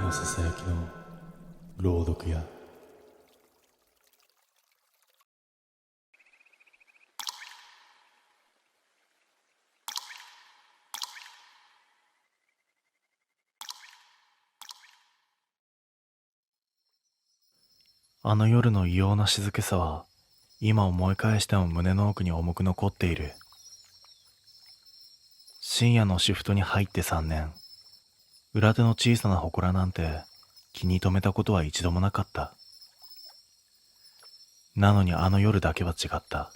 のささやきの朗読やあの夜の異様な静けさは今思い返しても胸の奥に重く残っている。深夜のシフトに入って3年、裏手の小さな祠なんて気に留めたことは一度もなかった。なのにあの夜だけは違った。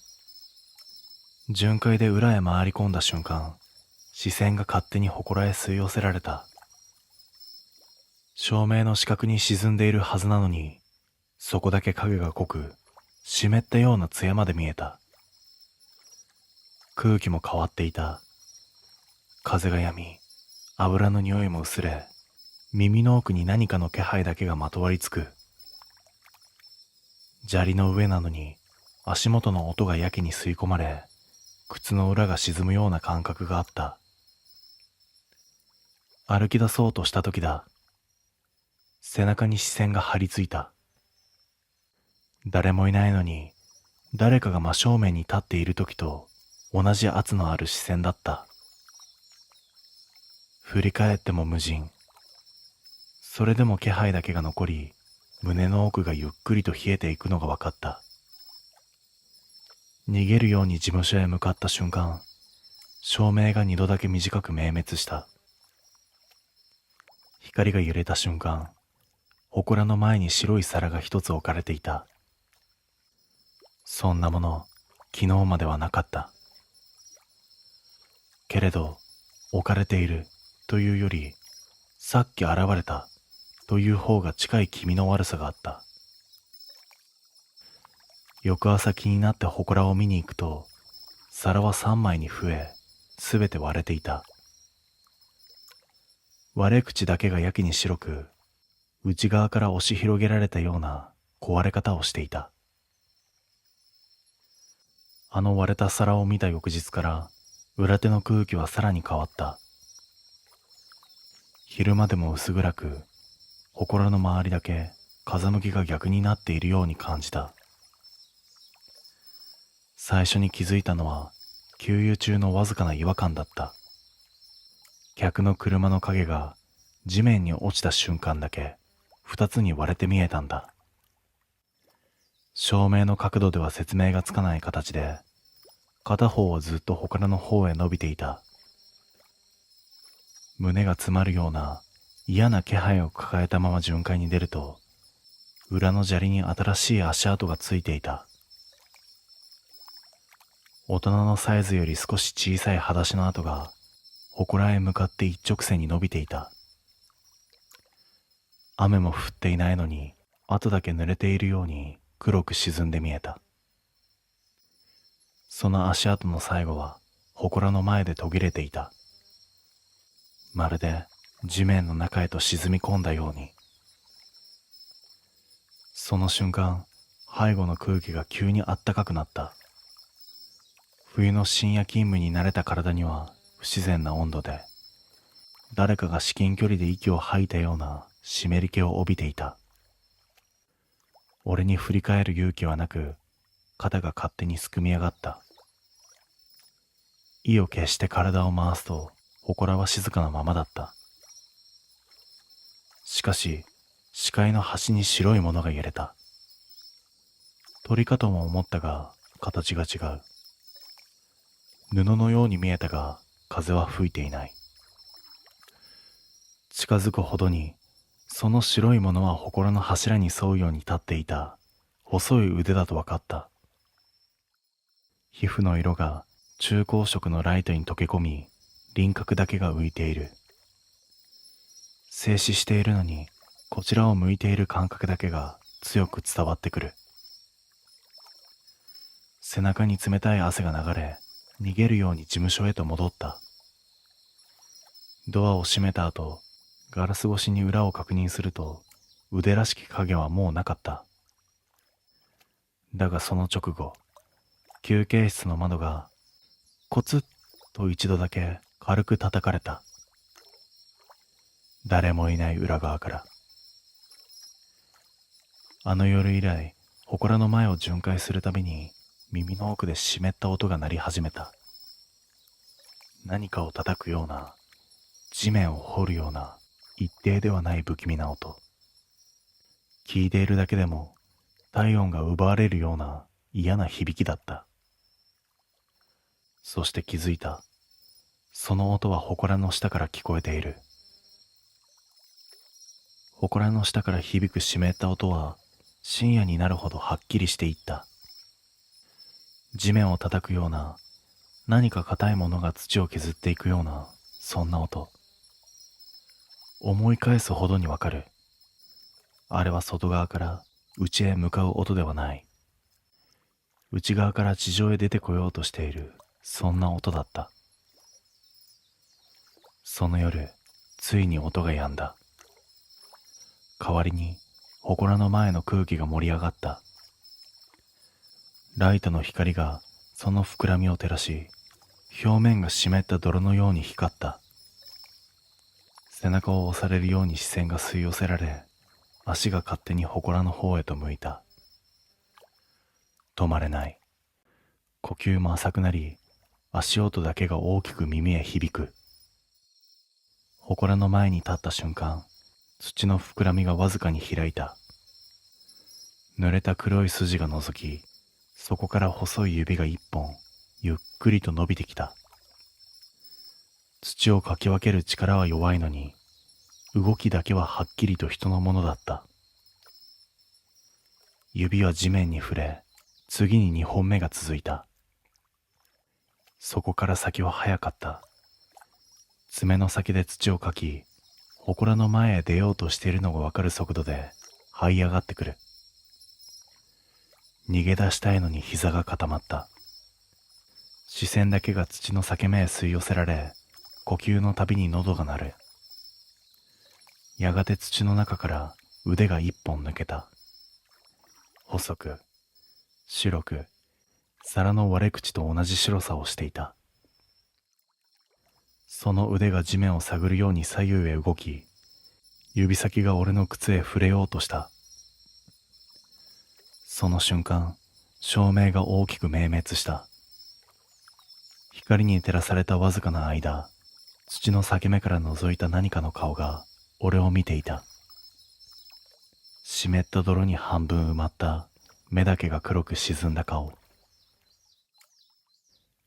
巡回で裏へ回り込んだ瞬間、視線が勝手に祠へ吸い寄せられた。照明の死角に沈んでいるはずなのに、そこだけ影が濃く、湿ったような艶まで見えた。空気も変わっていた。風が止み、油の匂いも薄れ、耳の奥に何かの気配だけがまとわりつく。砂利の上なのに、足元の音がやけに吸い込まれ、靴の裏が沈むような感覚があった。歩き出そうとした時だ。背中に視線が張り付いた。誰もいないのに、誰かが真正面に立っている時と同じ圧のある視線だった。振り返っても無人。それでも気配だけが残り、胸の奥がゆっくりと冷えていくのが分かった。逃げるように事務所へ向かった瞬間、照明が2度だけ短く明滅した。光が揺れた瞬間、祠の前に白い皿が一つ置かれていた。そんなもの、昨日まではなかった。けれど、置かれているというより、さっき現れたという方が近い気味の悪さがあった。翌朝気になって祠を見に行くと、皿は3枚に増え、すべて割れていた。割れ口だけがやけに白く、内側から押し広げられたような壊れ方をしていた。あの割れた皿を見た翌日から、裏手の空気はさらに変わった。昼間でも薄暗く、祠の周りだけ風向きが逆になっているように感じた。最初に気づいたのは、給油中のわずかな違和感だった。客の車の影が地面に落ちた瞬間だけ二つに割れて見えたんだ。照明の角度では説明がつかない形で、片方はずっと祠の方へ伸びていた。胸が詰まるような嫌な気配を抱えたまま巡回に出ると、裏の砂利に新しい足跡がついていた。大人のサイズより少し小さい裸足の跡が祠へ向かって一直線に伸びていた。雨も降っていないのに跡だけ濡れているように黒く沈んで見えた。その足跡の最後は祠の前で途切れていた。まるで地面の中へと沈み込んだように。その瞬間、背後の空気が急にあったかくなった。冬の深夜勤務に慣れた体には不自然な温度で、誰かが至近距離で息を吐いたような湿り気を帯びていた。俺に振り返る勇気はなく、肩が勝手にすくみ上がった。意を決して体を回すと、祠は静かなままだった。しかし、視界の端に白いものが揺れた。鳥かとも思ったが、形が違う。布のように見えたが、風は吹いていない。近づくほどに、その白いものは祠の柱に沿うように立っていた、細い腕だと分かった。皮膚の色が中光色のライトに溶け込み、輪郭だけが浮いている。静止しているのに、こちらを向いている感覚だけが強く伝わってくる。背中に冷たい汗が流れ、逃げるように事務所へと戻った。ドアを閉めた後、ガラス越しに裏を確認すると、腕らしき影はもうなかった。だがその直後、休憩室の窓がコツッと一度だけ軽く叩かれた。誰もいない裏側から。あの夜以来、祠の前を巡回するたびに耳の奥で湿った音が鳴り始めた。何かを叩くような、地面を掘るような、一定ではない不気味な音。聞いているだけでも体温が奪われるような嫌な響きだった。そして気づいた。その音は祠の下から聞こえている。祠の下から響く湿った音は深夜になるほどはっきりしていった。地面を叩くような、何か硬いものが土を削っていくような、そんな音。思い返すほどにわかる。あれは外側から内へ向かう音ではない。内側から地上へ出てこようとしている、そんな音だった。その夜、ついに音が止んだ。代わりに、祠の前の空気が盛り上がった。ライトの光がその膨らみを照らし、表面が湿った泥のように光った。背中を押されるように視線が吸い寄せられ、足が勝手に祠の方へと向いた。止まれない。呼吸も浅くなり、足音だけが大きく耳へ響く。祠の前に立った瞬間、土の膨らみがわずかに開いた。濡れた黒い筋が覗き、そこから細い指が一本、ゆっくりと伸びてきた。土をかき分ける力は弱いのに、動きだけははっきりと人のものだった。指は地面に触れ、次に二本目が続いた。そこから先は早かった。爪の先で土をかき、祠の前へ出ようとしているのがわかる速度で這い上がってくる。逃げ出したいのに膝が固まった。視線だけが土の裂け目へ吸い寄せられ、呼吸のたびに喉が鳴る。やがて土の中から腕が一本抜けた。細く、白く、皿の割れ口と同じ白さをしていた。その腕が地面を探るように左右へ動き、指先が俺の靴へ触れようとした。その瞬間、照明が大きく明滅した。光に照らされたわずかな間、土の裂け目から覗いた何かの顔が俺を見ていた。湿った泥に半分埋まった目だけが黒く沈んだ顔。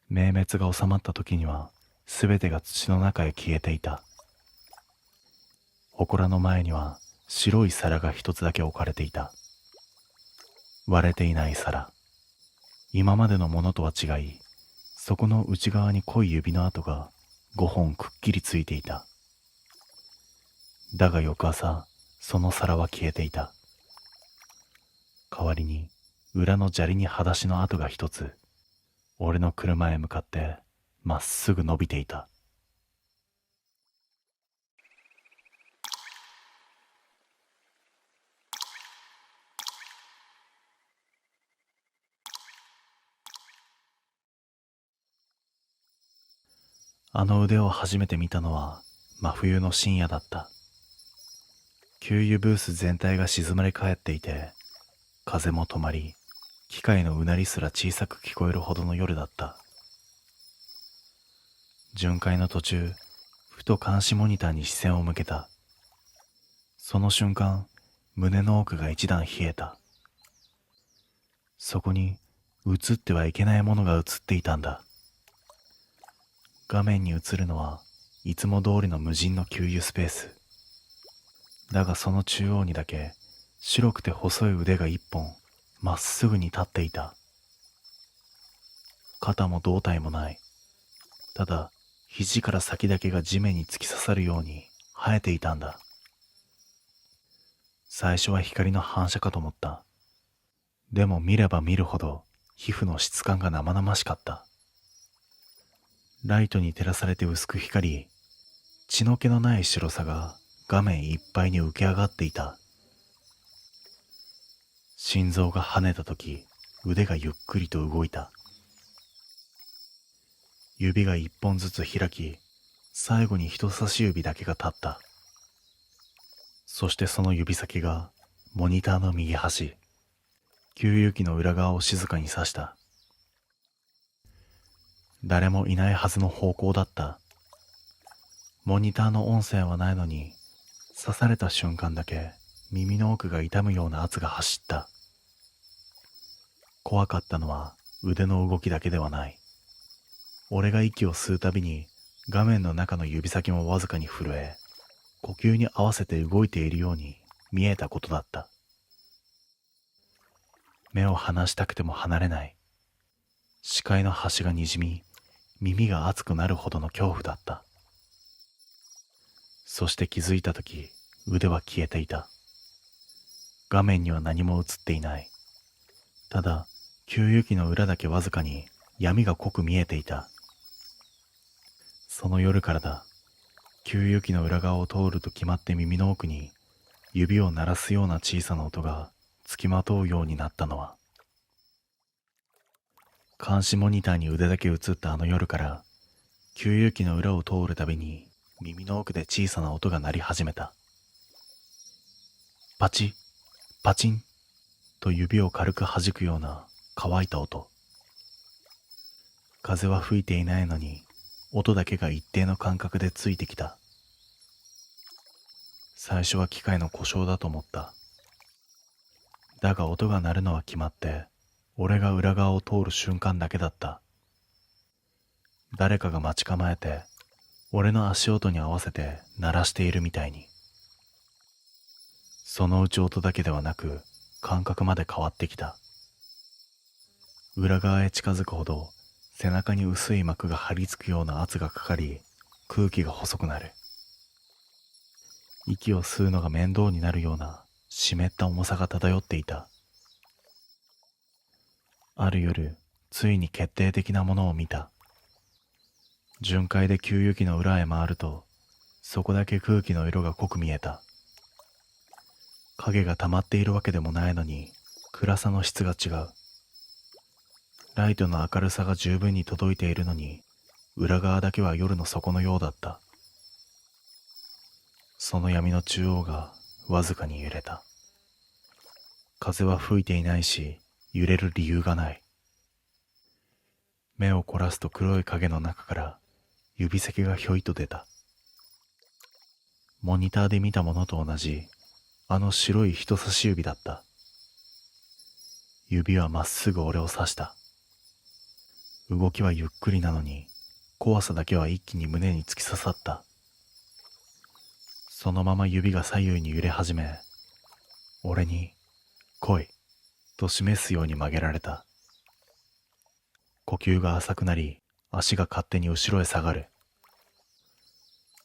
明滅が収まった時には全てが土の中へ消えていた。祠の前には白い皿が一つだけ置かれていた。割れていない皿。今までのものとは違い、そこの内側に濃い指の跡が5本くっきりついていた。だが翌朝、その皿は消えていた。代わりに裏の砂利に裸足の跡が一つ、俺の車へ向かってまっすぐ伸びていた。あの腕を初めて見たのは真冬の深夜だった。給油ブース全体が静まり返っていて、風も止まり、機械のうなりすら小さく聞こえるほどの夜だった。巡回の途中、ふと監視モニターに視線を向けた。その瞬間、胸の奥が一段冷えた。そこに映ってはいけないものが映っていたんだ。画面に映るのはいつも通りの無人の給油スペース。だがその中央にだけ白くて細い腕が一本まっすぐに立っていた。肩も胴体もない。ただ肘から先だけが地面に突き刺さるように生えていたんだ。最初は光の反射かと思った。でも見れば見るほど皮膚の質感が生々しかった。ライトに照らされて薄く光り、血の気のない白さが画面いっぱいに浮き上がっていた。心臓が跳ねたとき、腕がゆっくりと動いた。指が一本ずつ開き、最後に人差し指だけが立った。そしてその指先がモニターの右端、給油機の裏側を静かに指した。誰もいないはずの方向だった。モニターの音声はないのに、刺された瞬間だけ耳の奥が痛むような圧が走った。怖かったのは腕の動きだけではない。俺が息を吸うたびに画面の中の指先もわずかに震え、呼吸に合わせて動いているように見えたことだった。目を離したくても離れない。視界の端がにじみ、耳が熱くなるほどの恐怖だった。そして気づいたとき、腕は消えていた。画面には何も映っていない。ただ、給油機の裏だけわずかに闇が濃く見えていた。その夜からだ。給油機の裏側を通ると決まって耳の奥に指を鳴らすような小さな音がつきまとうようになったのは、監視モニターに腕だけ映ったあの夜から、給油機の裏を通るたびに耳の奥で小さな音が鳴り始めた。パチッ、パチンと指を軽く弾くような乾いた音。風は吹いていないのに、音だけが一定の間隔でついてきた。最初は機械の故障だと思った。だが音が鳴るのは決まって、俺が裏側を通る瞬間だけだった。誰かが待ち構えて、俺の足音に合わせて鳴らしているみたいに。そのうち音だけではなく、感覚まで変わってきた。裏側へ近づくほど、背中に薄い膜が張り付くような圧がかかり、空気が細くなる。息を吸うのが面倒になるような湿った重さが漂っていた。ある夜、ついに決定的なものを見た。巡回で給油機の裏へ回ると、そこだけ空気の色が濃く見えた。影が溜まっているわけでもないのに、暗さの質が違う。ライトの明るさが十分に届いているのに、裏側だけは夜の底のようだった。その闇の中央がわずかに揺れた。風は吹いていないし、揺れる理由がない。目を凝らすと黒い影の中から指先がひょいと出た。モニターで見たものと同じ、あの白い人差し指だった。指はまっすぐ俺を指した。動きはゆっくりなのに、怖さだけは一気に胸に突き刺さった。そのまま指が左右に揺れ始め、俺に、来い、と示すように曲げられた。呼吸が浅くなり、足が勝手に後ろへ下がる。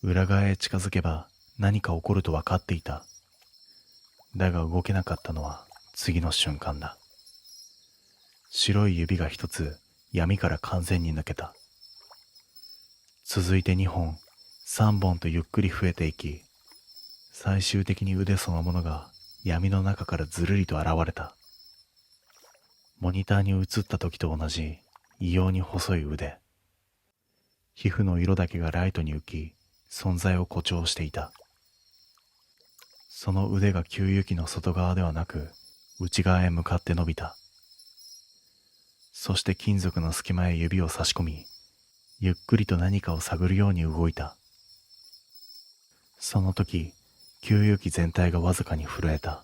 裏側へ近づけば何か起こると分かっていた。だが動けなかったのは次の瞬間だ。白い指が一つ闇から完全に抜けた。続いて2本、3本とゆっくり増えていき、最終的に腕そのものが闇の中からずるりと現れた。モニターに映った時と同じ異様に細い腕。皮膚の色だけがライトに浮き、存在を誇張していた。その腕が給油機の外側ではなく、内側へ向かって伸びた。そして金属の隙間へ指を差し込み、ゆっくりと何かを探るように動いた。その時、給油機全体がわずかに震えた。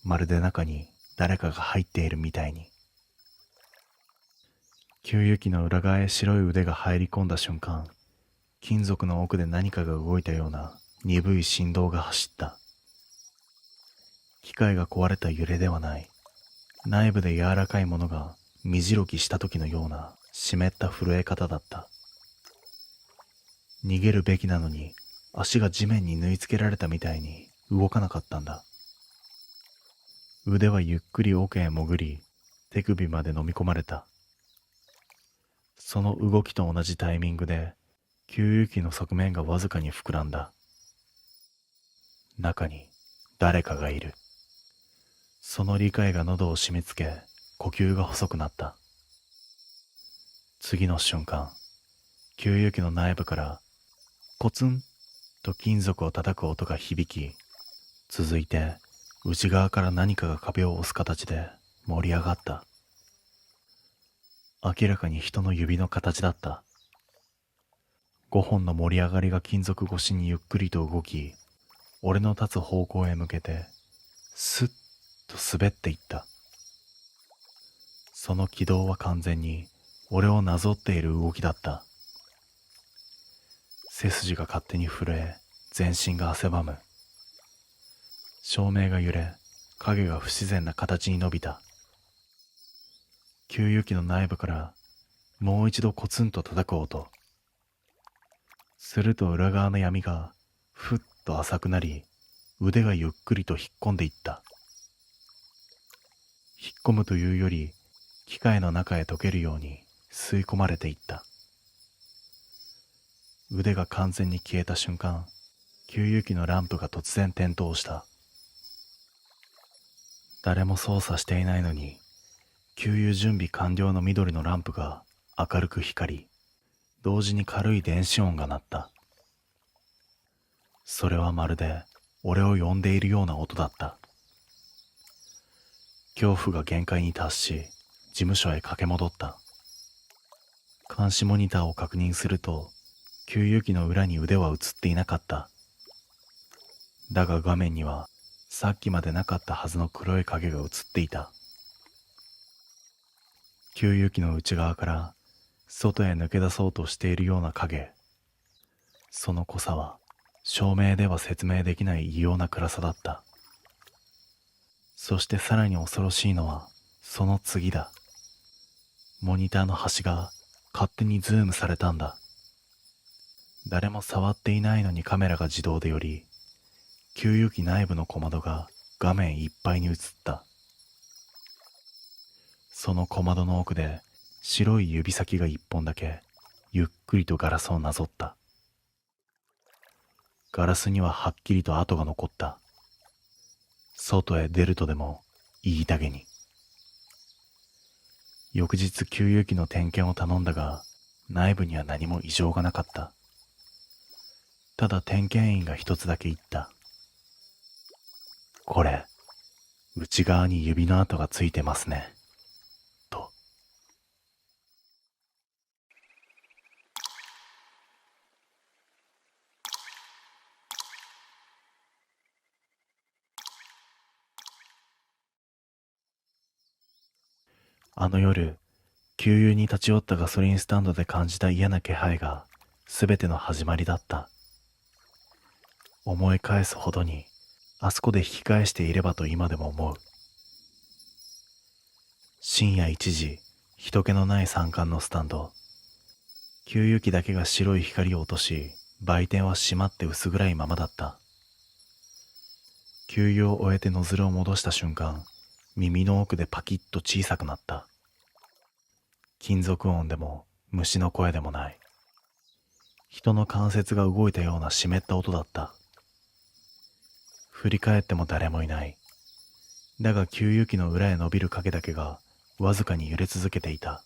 まるで中に誰かが入っているみたいに。給油機の裏側へ白い腕が入り込んだ瞬間、金属の奥で何かが動いたような鈍い振動が走った。機械が壊れた揺れではない。内部で柔らかいものが身白きした時のような湿った震え方だった。逃げるべきなのに足が地面に縫い付けられたみたいに動かなかったんだ。腕はゆっくり奥へ潜り、手首まで飲み込まれた。その動きと同じタイミングで、給油機の側面がわずかに膨らんだ。中に誰かがいる。その理解が喉を締め付け、呼吸が細くなった。次の瞬間、給油機の内部からコツンと金属を叩く音が響き、続いて内側から何かが壁を押す形で盛り上がった。明らかに人の指の形だった。5本の盛り上がりが金属越しにゆっくりと動き、俺の立つ方向へ向けてスッと滑っていった。その軌道は完全に俺をなぞっている動きだった。背筋が勝手に震え、全身が汗ばむ。照明が揺れ、影が不自然な形に伸びた。給油機の内部からもう一度コツンと叩く音。すると裏側の闇がふっと浅くなり、腕がゆっくりと引っ込んでいった。引っ込むというより、機械の中へ溶けるように吸い込まれていった。腕が完全に消えた瞬間、給油機のランプが突然点灯した。誰も操作していないのに、給油準備完了の緑のランプが明るく光り、同時に軽い電子音が鳴った。それはまるで俺を呼んでいるような音だった。恐怖が限界に達し、事務所へ駆け戻った。監視モニターを確認すると、給油機の裏に腕は映っていなかった。だが画面には、さっきまでなかったはずの黒い影が映っていた。給油機の内側から外へ抜け出そうとしているような影。その濃さは照明では説明できない異様な暗さだった。そしてさらに恐ろしいのはその次だ。モニターの端が勝手にズームされたんだ。誰も触っていないのにカメラが自動で寄り、給油機内部の小窓が画面いっぱいに映った。その小窓の奥で白い指先が一本だけゆっくりとガラスをなぞった。ガラスにははっきりと跡が残った。外へ出るとでも言いたげに。翌日給油機の点検を頼んだが、内部には何も異常がなかった。ただ点検員が一つだけ言った。これ、内側に指の跡がついてますね。と。あの夜、給油に立ち寄ったガソリンスタンドで感じた嫌な気配が全ての始まりだった。思い返すほどに、あそこで引き返していればと今でも思う。深夜1時、人気のない山間のスタンド。給油機だけが白い光を落とし、売店は閉まって薄暗いままだった。給油を終えてノズルを戻した瞬間、耳の奥でパキッと小さくなった。金属音でも虫の声でもない。人の関節が動いたような湿った音だった。振り返っても誰もいない。だが給油機の裏へ伸びる影だけがわずかに揺れ続けていた。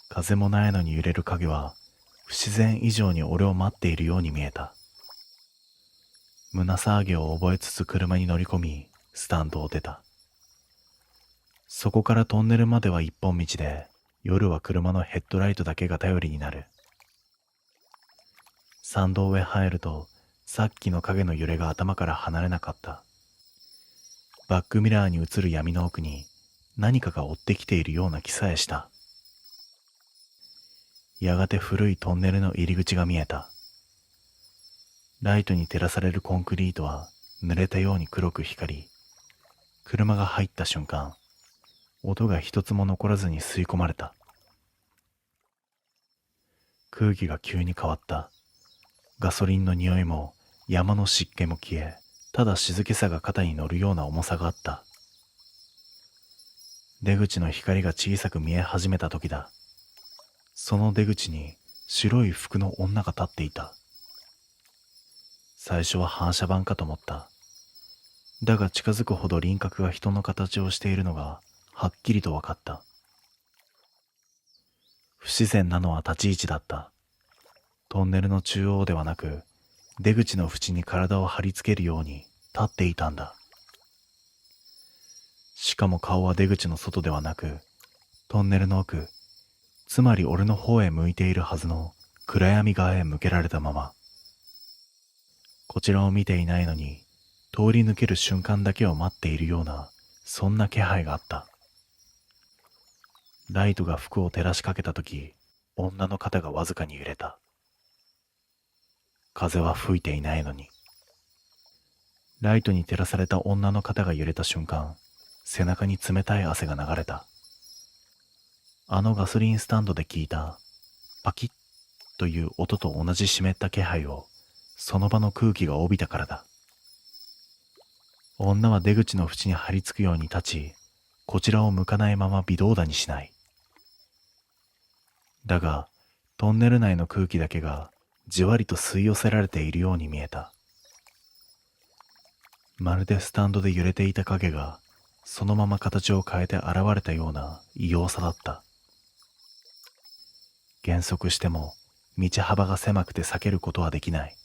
風もないのに揺れる影は不自然以上に俺を待っているように見えた。胸騒ぎを覚えつつ車に乗り込み、スタンドを出た。そこからトンネルまでは一本道で、夜は車のヘッドライトだけが頼りになる。山道へ入ると、さっきの影の揺れが頭から離れなかった。バックミラーに映る闇の奥に何かが追ってきているような気さえした。やがて古いトンネルの入り口が見えた。ライトに照らされるコンクリートは濡れたように黒く光り、車が入った瞬間、音が一つも残らずに吸い込まれた。空気が急に変わった。ガソリンの匂いも山の湿気も消え、ただ静けさが肩に乗るような重さがあった。出口の光が小さく見え始めた時だ。その出口に白い服の女が立っていた。最初は反射板かと思った。だが近づくほど輪郭が人の形をしているのがはっきりと分かった。不自然なのは立ち位置だった。トンネルの中央ではなく、出口の縁に体を張り付けるように立っていたんだ。しかも顔は出口の外ではなく、トンネルの奥、つまり俺の方へ向いているはずの暗闇側へ向けられたまま。こちらを見ていないのに、通り抜ける瞬間だけを待っているような、そんな気配があった。ライトが服を照らしかけたとき、女の肩がわずかに揺れた。風は吹いていないのに。ライトに照らされた女の肩が揺れた瞬間、背中に冷たい汗が流れた。あのガソリンスタンドで聞いたパキッという音と同じ湿った気配をその場の空気が帯びたからだ。女は出口の縁に張り付くように立ち、こちらを向かないまま微動だにしない。だがトンネル内の空気だけがじわりと吸い寄せられているように見えた。まるでスタンドで揺れていた影がそのまま形を変えて現れたような異様さだった。減速しても道幅が狭くて避けることはできない。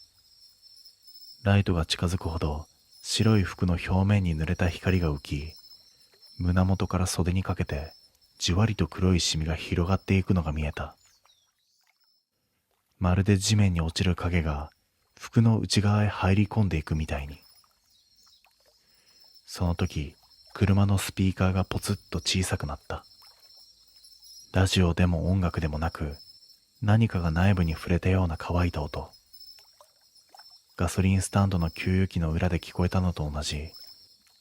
ライトが近づくほど白い服の表面に濡れた光が浮き、胸元から袖にかけてじわりと黒いシミが広がっていくのが見えた。まるで地面に落ちる影が服の内側へ入り込んでいくみたいに。その時、車のスピーカーがポツッと小さくなった。ラジオでも音楽でもなく、何かが内部に触れたような乾いた音。ガソリンスタンドの給油機の裏で聞こえたのと同じ、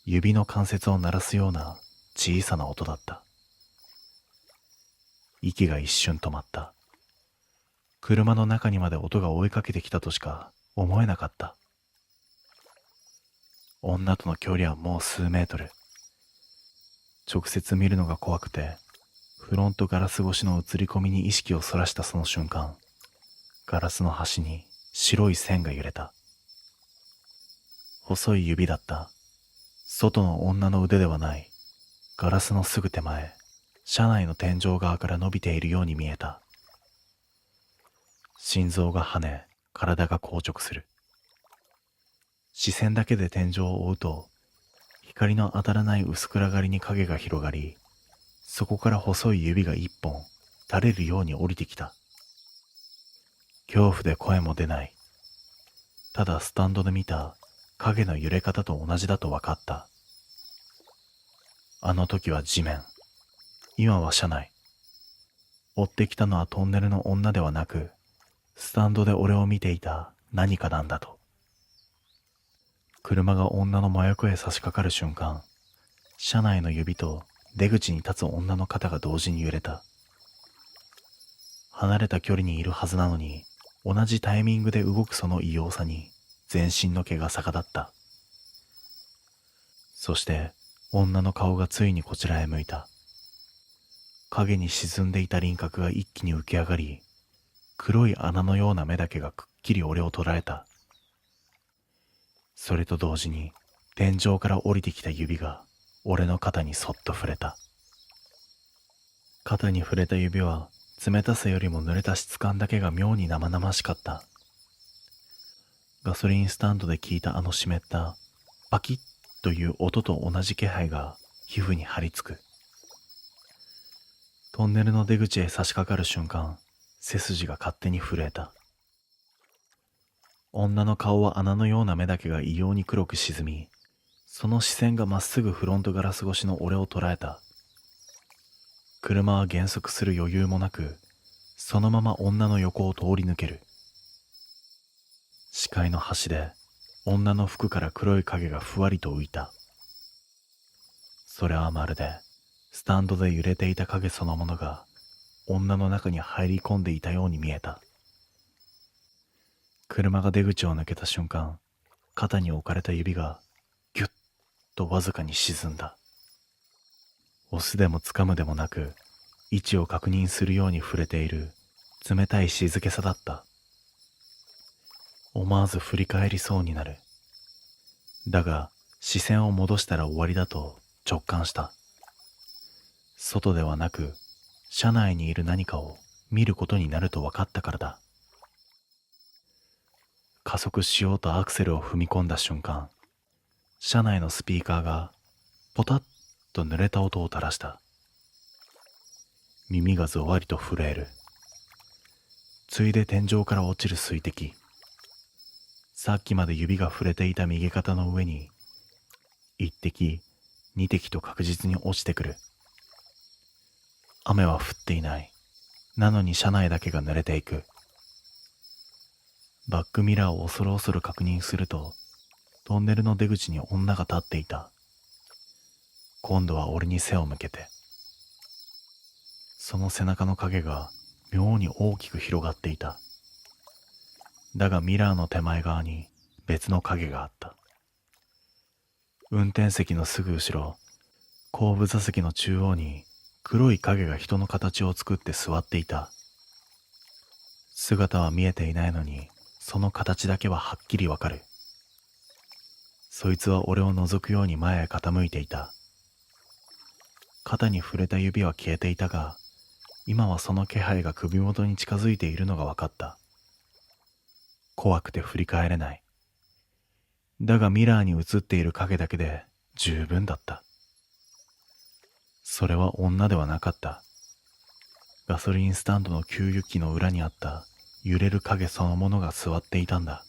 指の関節を鳴らすような小さな音だった。息が一瞬止まった。車の中にまで音が追いかけてきたとしか思えなかった。女との距離はもう数メートル。直接見るのが怖くて、フロントガラス越しの映り込みに意識をそらしたその瞬間、ガラスの端に白い線が揺れた。細い指だった。外の女の腕ではない。ガラスのすぐ手前、車内の天井側から伸びているように見えた。心臓が跳ね、体が硬直する。視線だけで天井を追うと、光の当たらない薄暗がりに影が広がり、そこから細い指が一本垂れるように降りてきた。恐怖で声も出ない。ただスタンドで見た影の揺れ方と同じだと分かった。あの時は地面、今は車内。追ってきたのはトンネルの女ではなく、スタンドで俺を見ていた何かなんだと。車が女の真横へ差し掛かる瞬間、車内の指と出口に立つ女の肩が同時に揺れた。離れた距離にいるはずなのに、同じタイミングで動くその異様さに全身の毛が逆立った。そして女の顔がついにこちらへ向いた。影に沈んでいた輪郭が一気に浮き上がり、黒い穴のような目だけがくっきり俺を捉えた。それと同時に天井から降りてきた指が俺の肩にそっと触れた。肩に触れた指は冷たさよりも濡れた質感だけが妙に生々しかった。ガソリンスタンドで聞いたあの湿ったパキッという音と同じ気配が皮膚に張り付く。トンネルの出口へ差し掛かる瞬間、背筋が勝手に震えた。女の顔は穴のような目だけが異様に黒く沈み、その視線がまっすぐフロントガラス越しの俺を捉えた。車は減速する余裕もなく、そのまま女の横を通り抜ける。視界の端で女の服から黒い影がふわりと浮いた。それはまるでスタンドで揺れていた影そのものが女の中に入り込んでいたように見えた。車が出口を抜けた瞬間、肩に置かれた指がギュッとわずかに沈んだ。押すでも掴むでもなく、位置を確認するように触れている冷たい静けさだった。思わず振り返りそうになる。だが視線を戻したら終わりだと直感した。外ではなく車内にいる何かを見ることになると分かったからだ。加速しようとアクセルを踏み込んだ瞬間、車内のスピーカーがポタッと濡れた音を垂らした。耳がぞわりと震える。ついで天井から落ちる水滴。さっきまで指が触れていた右肩の上に一滴二滴と確実に落ちてくる。雨は降っていない。なのに車内だけが濡れていく。バックミラーを恐る恐る確認すると、トンネルの出口に女が立っていた。今度は俺に背を向けて。その背中の影が妙に大きく広がっていた。だがミラーの手前側に別の影があった。運転席のすぐ後ろ、後部座席の中央に黒い影が人の形を作って座っていた。姿は見えていないのに、その形だけははっきりわかる。そいつは俺を覗くように前へ傾いていた。肩に触れた指は消えていたが、今はその気配が首元に近づいているのが分かった。怖くて振り返れない。だがミラーに映っている影だけで十分だった。それは女ではなかった。ガソリンスタンドの給油機の裏にあった揺れる影そのものが座っていたんだ。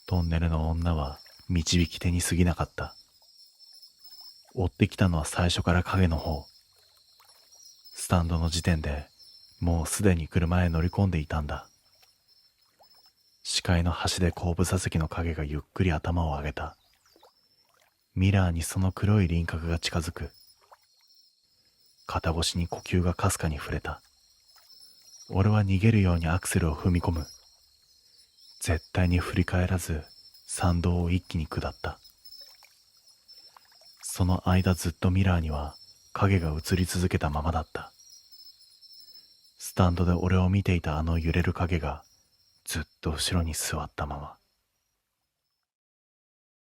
トンネルの女は導き手に過ぎなかった。追ってきたのは最初から影の方。スタンドの時点でもうすでに車へ乗り込んでいたんだ。視界の端で後部座席の影がゆっくり頭を上げた。ミラーにその黒い輪郭が近づく。肩越しに呼吸がかすかに触れた。俺は逃げるようにアクセルを踏み込む。絶対に振り返らず山道を一気に下った。その間ずっとミラーには影が映り続けたままだった。スタンドで俺を見ていたあの揺れる影がずっと後ろに座ったまま。